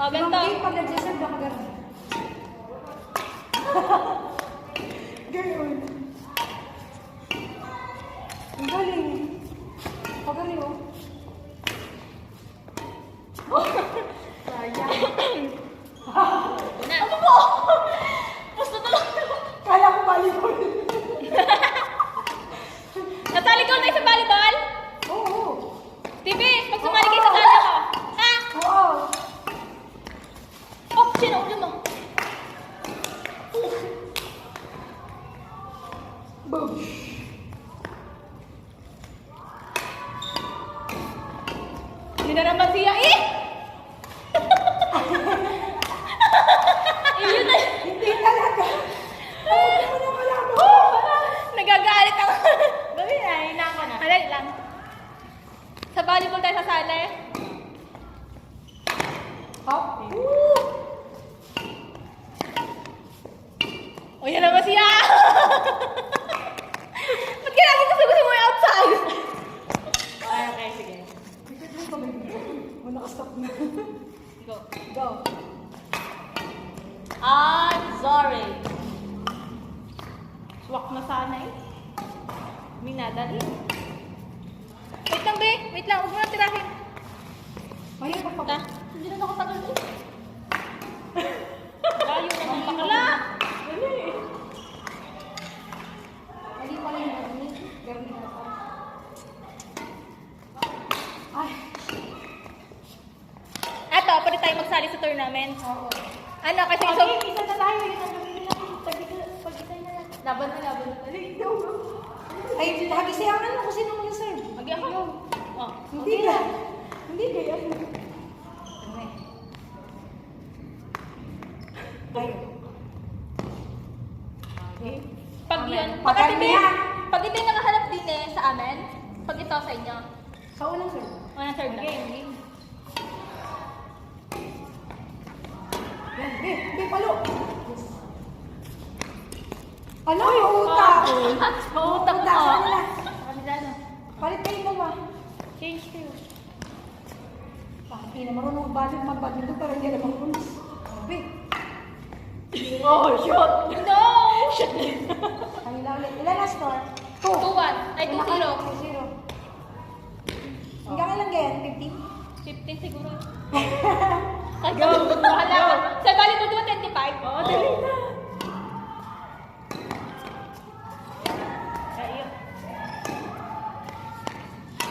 O, ganito. Pag nag-serve, baka gano'n. Gano'n. Ang galing. Pagaling, oh. Sayang. Na. Ano mo? Basta to lang. Kala ko volleyball. Nasali ko na sa volleyball? Oo. TV, pag sumali kayo sa sala ko. Ha? Oo. Oh, sino ulo mo? Boom. Hindi na naman siya. Eh! Yun na. Hindi talaga. Hindi mo na pala mo. Nagagalit ako. Dali na, hinaan ka na. Halali lang. Sa volleyball tayo sasali. Hop. O, yan naman siya. Ba't kaya lagi gusto mo yung outside? Ay, okay, sige. Wala ka stop na. Go. Go. I'm sorry. Swak na sana eh. Minadali. Wait lang, be. Wait lang. Huwag mo na tirahin. Ay, Ta. Hindi na nakatagal eh. Layo naman bakla. Dali. Hindi pala yung garni. Garni na pa. Ay. Ato, pwede tayo magsali sa tournament. Oo. Ano, kasi Okay, so... isa na tayo. Pag-isay na lang. Laban na, laban na. Dali, go. Ay, pag-isayangan mo kung sino mo serve. Mag ako. Oh. Hindi ka. Hindi ka. Ay. Okay. Pag yun, Pag pag ano ito, yan? pag ito yung nakahanap din eh, sa amin, pag ito sa inyo. Sa unang serve. Unang third lang. Game. Yan, be, palo. Ano yung utak? Mautak Utak, ko. saan na? Kabila na. Palit kayo dalawa. Change kayo. Hindi na marunong mag-badminton pero hindi alam ang rules. Be, Oh, shoot! No! Shoot! kanila ulit. Ilan na score? 2. 2-1. Ay, 2-0. 2-0. Hanggang ilang ganyan? 15 siguro. Ay, go! Bahala ka. Sa volleyball 25? Oo, dali na.